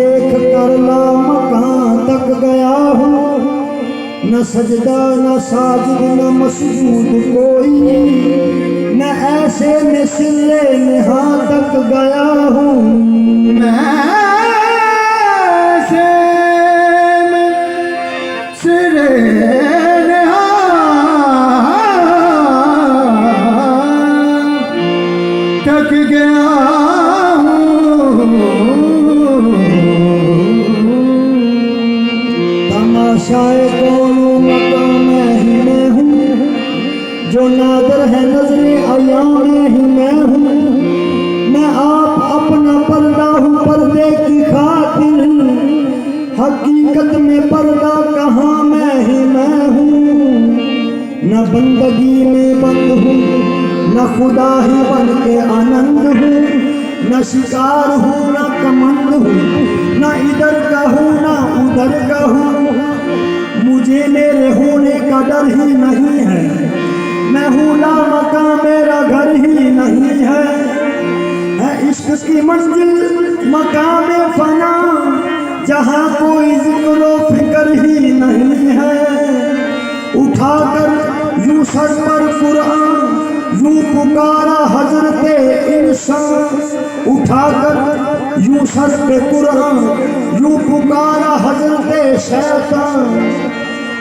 देख कर लामकां तक गया हूँ, न सजदा न साजिद न मसजूद कोई, न ऐसे में सिले निहा तक गया हूँ। मैं ऐसे में सिरे निहा तक गया तमाशाए कौनो मकाम ही मैं हूँ, जो नादर है नजरे अयाम ही मैं हूँ। मैं आप अपना पर्दा हूँ पर्दे की खातिर, हकीकत में पर्दा कहाँ मैं ही मैं हूँ। न बंदगी में बंद हूँ, न खुदा ही बन के आनंद हूँ, न शिकार हूँ न कमंद हूँ, न इधर का हूँ न उधर का हूँ। मुझे मेरे होने का डर ही नहीं है, मैं हूँ लामका मेरा घर ही नहीं है। इश्क की मंजिल मकाम फना, जहाँ कोई जिक्र फिक्र ही नहीं है। उठाकर यूं सर पर कुरान, यूं पुकारा हजरते इंसान। उठाकर यूं सर पे कुरान, यूं पुकारा हजरते शैतान।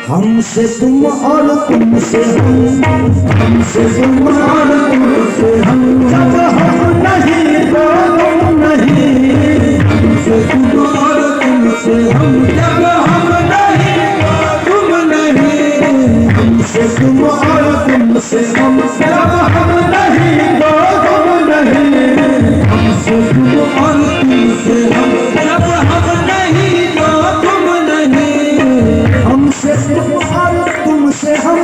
हमसे तुम और तुमसे हम, हमसे तुम और तुमसे हम, जब हम नहीं तो तुम नहीं। हमसे तुम और तुमसे हम, जब हम नहीं तो तुम नहीं। हमसे तुम और तुमसे हम, जब हम नहीं तो तुम नहीं। हमसे तुम और तुमसे हम, जब हम नहीं तो तुम नहीं। हमसे तुम और तुमसे हम,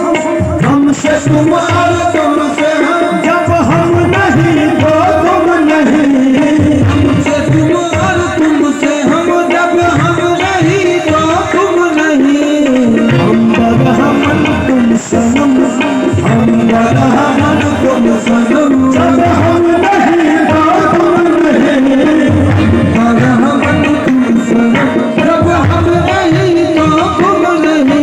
हमसे तुम और तुमसे हम, जब हम नहीं तो तुम नहीं। हमसे तुम और तुमसे हम, जब हम नहीं तो तुम नहीं। हम बरहमन तुम सनम, हम बरहमन तुम सनम, जब हम नहीं तो तुम नहीं। बरहमन तुम सनम, जब हम नहीं तो तुम नहीं।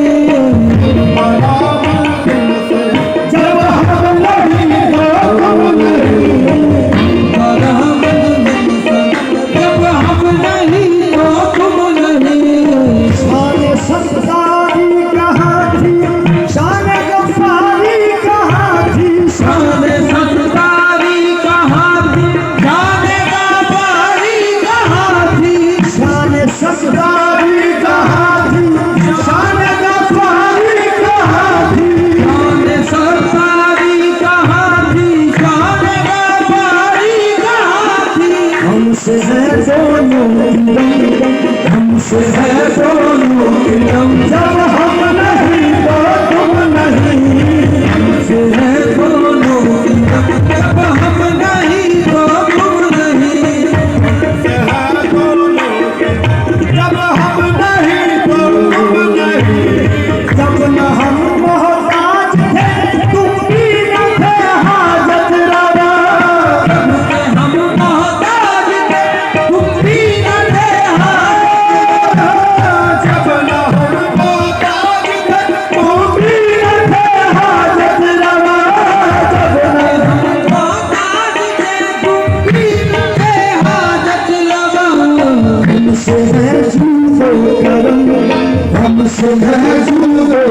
हमसे है दोनों की दम, जब हम नहीं तो तुम नहीं। हमसे है दोनों की दम, जब हम नहीं तो तुम नहीं। हमसे है दोनों की दम, जब हम नहीं तो तुम नहीं। जब न हम मोहताज थे तुम भी न थे हाजत रवा, हम मोहताज थे तुम भी न थे हाजत। जब न हम मोहताज थे तुम भी न थे हाजत रवा, जब न हम मोहताज थे तुम भी न थे हाजत रवा। हमसे है जूदो करम, हमसे है जूदो